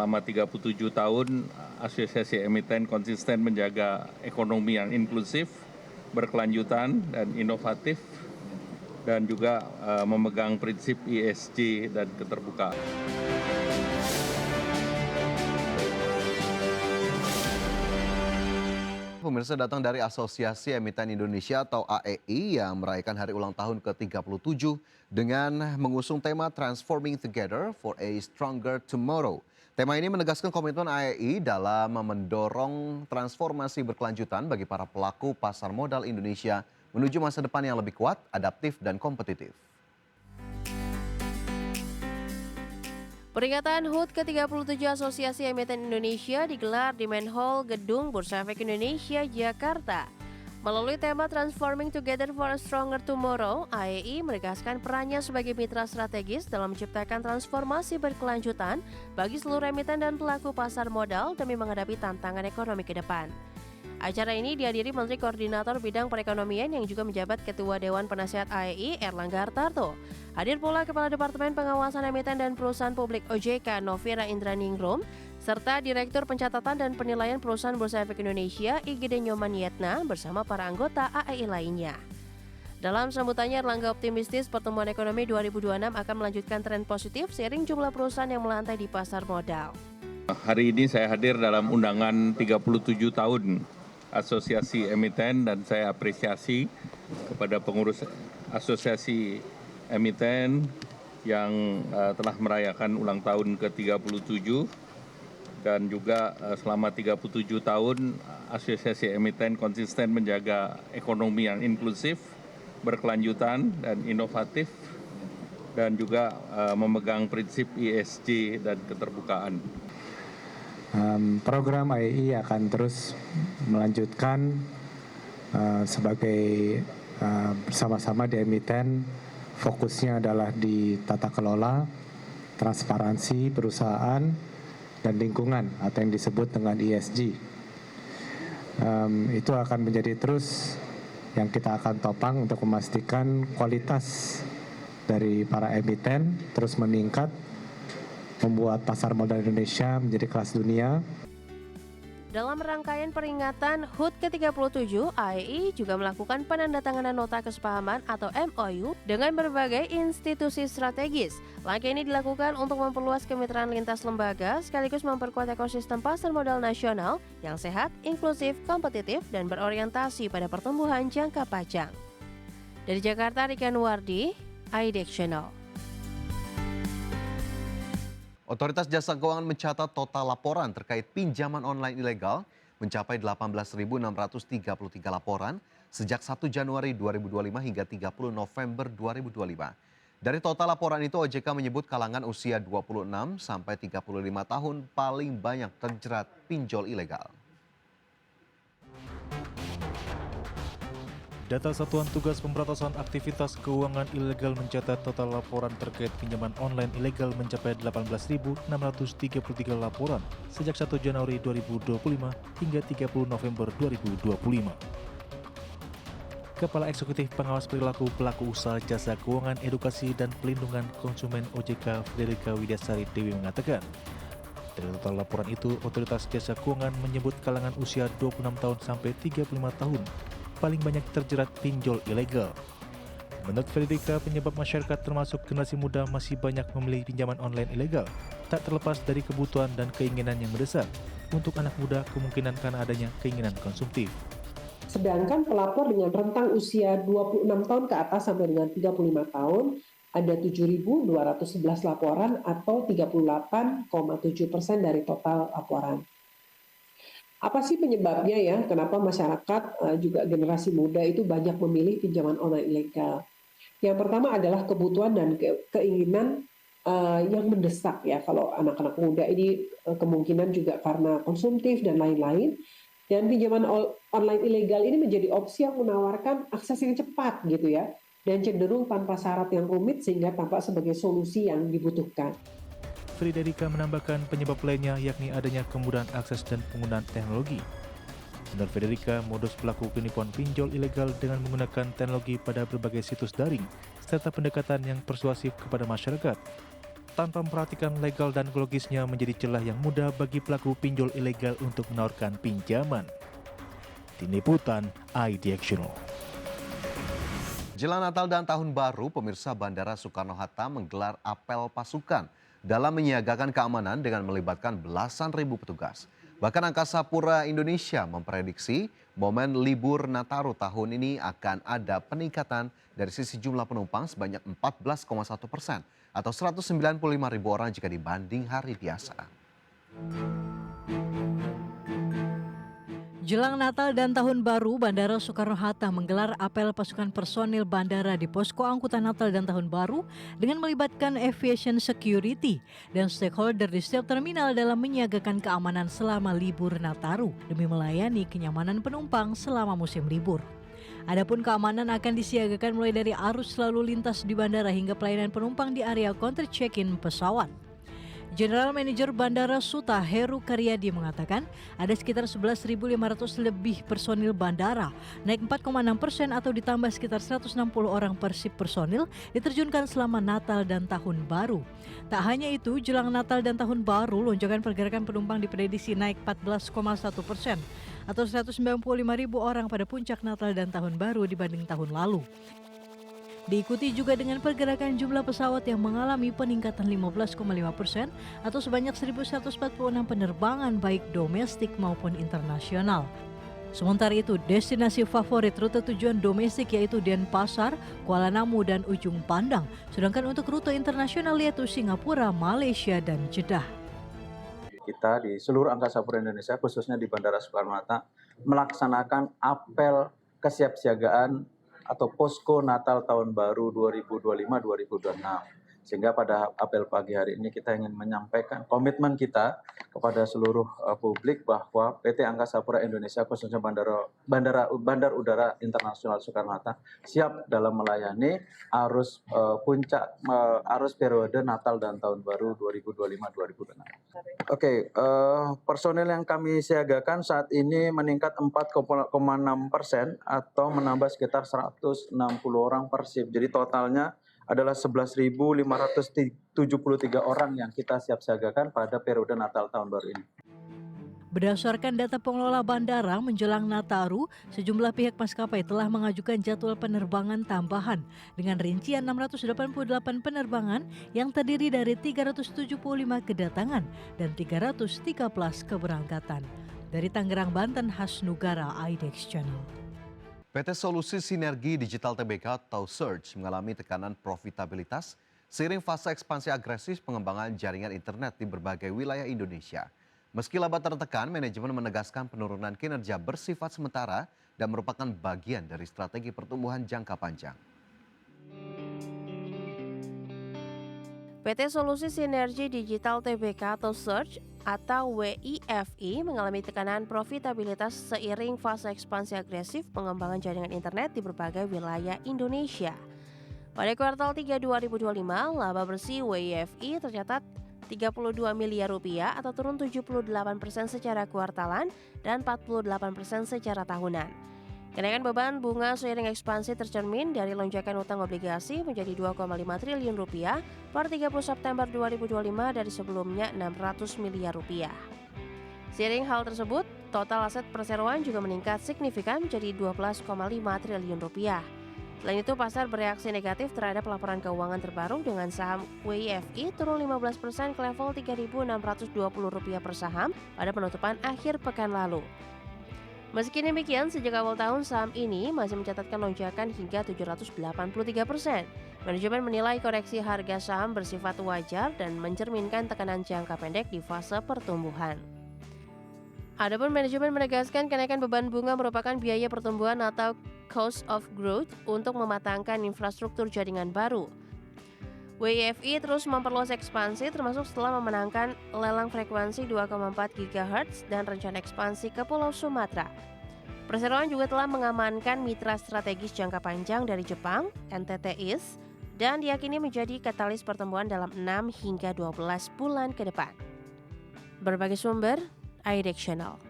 Selama 37 tahun, Asosiasi Emiten konsisten menjaga ekonomi yang inklusif, berkelanjutan, dan inovatif, dan juga memegang prinsip ESG dan keterbukaan. Pemirsa datang dari Asosiasi Emiten Indonesia atau AEI yang merayakan hari ulang tahun ke-37 dengan mengusung tema Transforming Together for a Stronger Tomorrow. Tema ini menegaskan komitmen AEI dalam mendorong transformasi berkelanjutan bagi para pelaku pasar modal Indonesia menuju masa depan yang lebih kuat, adaptif, dan kompetitif. Peringatan HUT ke-37 Asosiasi Emiten Indonesia digelar di Main Hall Gedung Bursa Efek Indonesia, Jakarta. Melalui tema Transforming Together for a Stronger Tomorrow, AEI menegaskan perannya sebagai mitra strategis dalam menciptakan transformasi berkelanjutan bagi seluruh emiten dan pelaku pasar modal demi menghadapi tantangan ekonomi ke depan. Acara ini dihadiri Menteri Koordinator Bidang Perekonomian yang juga menjabat Ketua Dewan Penasehat AEI Erlangga Hartarto. Hadir pula Kepala Departemen Pengawasan Emiten dan Perusahaan Publik OJK Novira Indraningrum, serta Direktur Pencatatan dan Penilaian Perusahaan Bursa Efek Indonesia IGD Nyoman Yetna bersama para anggota AEI lainnya. Dalam sambutannya, Erlangga optimistis pertumbuhan ekonomi 2026 akan melanjutkan tren positif seiring jumlah perusahaan yang melantai di pasar modal. Hari ini saya hadir dalam undangan 37 tahun Asosiasi Emiten dan saya apresiasi kepada pengurus Asosiasi Emiten yang telah merayakan ulang tahun ke-37 dan juga selama 37 tahun Asosiasi Emiten konsisten menjaga ekonomi yang inklusif, berkelanjutan, dan inovatif, dan juga memegang prinsip ESG dan keterbukaan. Program AEI akan terus melanjutkan sebagai bersama-sama di emiten, fokusnya adalah di tata kelola, transparansi perusahaan, dan lingkungan atau yang disebut dengan ESG. Itu akan menjadi terus yang kita akan topang untuk memastikan kualitas dari para emiten terus meningkat, membuat pasar modal Indonesia menjadi kelas dunia. Dalam rangkaian peringatan HUT ke-37, AEI juga melakukan penandatanganan nota kesepahaman atau MOU dengan berbagai institusi strategis. Langkah ini dilakukan untuk memperluas kemitraan lintas lembaga sekaligus memperkuat ekosistem pasar modal nasional yang sehat, inklusif, kompetitif, dan berorientasi pada pertumbuhan jangka panjang. Dari Jakarta, Rika Nuwardi, IDX Channel. Otoritas Jasa Keuangan mencatat total laporan terkait pinjaman online ilegal mencapai 18.633 laporan sejak 1 Januari 2025 hingga 30 November 2025. Dari total laporan itu, OJK menyebut kalangan usia 26 sampai 35 tahun paling banyak terjerat pinjol ilegal. Data Satuan Tugas Pemberantasan Aktivitas Keuangan Ilegal mencatat total laporan terkait pinjaman online ilegal mencapai 18.633 laporan sejak 1 Januari 2025 hingga 30 November 2025. Kepala Eksekutif Pengawas Perilaku Pelaku Usaha Jasa Keuangan Edukasi dan Pelindungan Konsumen OJK Frederika Widyasari Dewi mengatakan, dari total laporan itu, Otoritas Jasa Keuangan menyebut kalangan usia 26 tahun sampai 35 tahun paling banyak terjerat pinjol ilegal. Menurut Frederika, penyebab masyarakat termasuk generasi muda masih banyak memilih pinjaman online ilegal, tak terlepas dari kebutuhan dan keinginan yang mendesak. Untuk anak muda, kemungkinan karena adanya keinginan konsumtif. Sedangkan pelapor dengan rentang usia 26 tahun ke atas sampai dengan 35 tahun, ada 7.211 laporan atau 38,7% dari total laporan. Apa sih penyebabnya ya? Kenapa masyarakat juga generasi muda itu banyak memilih pinjaman online ilegal? Yang pertama adalah kebutuhan dan keinginan yang mendesak ya. Kalau anak-anak muda ini kemungkinan juga karena konsumtif dan lain-lain. Dan pinjaman online ilegal ini menjadi opsi yang menawarkan akses yang cepat gitu ya. Dan cenderung tanpa syarat yang rumit sehingga tampak sebagai solusi yang dibutuhkan. Frederika menambahkan penyebab lainnya yakni adanya kemudahan akses dan penggunaan teknologi. Menurut Frederika, modus pelaku penipuan pinjol ilegal dengan menggunakan teknologi pada berbagai situs daring serta pendekatan yang persuasif kepada masyarakat tanpa memperhatikan legal dan ekologisnya menjadi celah yang mudah bagi pelaku pinjol ilegal untuk menawarkan pinjaman. Tim Liputan iDirectional. Jelang Natal dan Tahun Baru, pemirsa Bandara Soekarno-Hatta menggelar apel pasukan dalam menyiagakan keamanan dengan melibatkan belasan ribu petugas. Bahkan Angkasa Pura Indonesia memprediksi momen libur Nataru tahun ini akan ada peningkatan dari sisi jumlah penumpang sebanyak 14,1% atau 195 ribu orang jika dibanding hari biasa. Jelang Natal dan Tahun Baru, Bandara Soekarno-Hatta menggelar apel pasukan personil bandara di posko angkutan Natal dan Tahun Baru dengan melibatkan aviation security dan stakeholder di setiap terminal dalam menyiagakan keamanan selama libur Nataru demi melayani kenyamanan penumpang selama musim libur. Adapun keamanan akan disiagakan mulai dari arus lalu lintas di bandara hingga pelayanan penumpang di area counter check-in pesawat. General Manager Bandara Suta Heru Karyadi mengatakan ada sekitar 11.500 lebih personil bandara, naik 4,6% atau ditambah sekitar 160 orang persib personil diterjunkan selama Natal dan Tahun Baru. Tak hanya itu, jelang Natal dan Tahun Baru, lonjakan pergerakan penumpang diprediksi naik 14,1% atau 195 ribu orang pada puncak Natal dan Tahun Baru dibanding tahun lalu. Diikuti juga dengan pergerakan jumlah pesawat yang mengalami peningkatan 15,5% atau sebanyak 1.146 penerbangan baik domestik maupun internasional. Sementara itu, destinasi favorit rute tujuan domestik yaitu Denpasar, Kuala Namu, dan Ujung Pandang. Sedangkan untuk rute internasional yaitu Singapura, Malaysia, dan Jeddah. Kita di seluruh Angkasa Pura Indonesia, khususnya di Bandara Soekarno-Hatta, melaksanakan apel kesiapsiagaan atau posko Natal Tahun Baru 2025-2026. Sehingga pada apel pagi hari ini kita ingin menyampaikan komitmen kita kepada seluruh publik bahwa PT Angkasa Pura Indonesia khususnya Bandar Udara Internasional Soekarno-Hatta siap dalam melayani arus puncak arus periode Natal dan Tahun Baru 2025-2026. Oke, personil yang kami siagakan saat ini meningkat 4,6% atau menambah sekitar 160 orang persib. Jadi totalnya adalah 11.573 orang yang kita siap siagakan pada periode Natal Tahun Baru ini. Berdasarkan data pengelola bandara menjelang Nataru, sejumlah pihak maskapai telah mengajukan jadwal penerbangan tambahan dengan rincian 688 penerbangan yang terdiri dari 375 kedatangan dan 313 keberangkatan. Dari Tangerang, Banten, Hasnugara, IDEX Channel. PT Solusi Sinergi Digital Tbk atau Surge mengalami tekanan profitabilitas seiring fase ekspansi agresif pengembangan jaringan internet di berbagai wilayah Indonesia. Meski laba tertekan, manajemen menegaskan penurunan kinerja bersifat sementara dan merupakan bagian dari strategi pertumbuhan jangka panjang. PT Solusi Sinergi Digital Tbk atau Surge atau WIFI mengalami tekanan profitabilitas seiring fase ekspansi agresif pengembangan jaringan internet di berbagai wilayah Indonesia. Pada kuartal 3 2025, laba bersih WIFI tercatat 32 miliar rupiah atau turun 78% secara kuartalan dan 48% secara tahunan. Kenaikan beban bunga seiring ekspansi tercermin dari lonjakan utang obligasi menjadi 2,5 triliun rupiah per 30 September 2025 dari sebelumnya 600 miliar rupiah. Seiring hal tersebut, total aset perseroan juga meningkat signifikan menjadi 12,5 triliun rupiah. Selain itu, pasar bereaksi negatif terhadap laporan keuangan terbaru dengan saham WIFI turun 15% ke level Rp3.620 per saham pada penutupan akhir pekan lalu. Meski demikian, sejak awal tahun saham ini masih mencatatkan lonjakan hingga 783%. Manajemen menilai koreksi harga saham bersifat wajar dan mencerminkan tekanan jangka pendek di fase pertumbuhan. Adapun manajemen menegaskan kenaikan beban bunga merupakan biaya pertumbuhan atau cost of growth untuk mematangkan infrastruktur jaringan baru. WIFI terus memperluas ekspansi termasuk setelah memenangkan lelang frekuensi 2,4 GHz dan rencana ekspansi ke Pulau Sumatera. Perseroan juga telah mengamankan mitra strategis jangka panjang dari Jepang, NTT East, dan diyakini menjadi katalis pertumbuhan dalam 6 hingga 12 bulan ke depan. Berbagai sumber, IDEX Channel.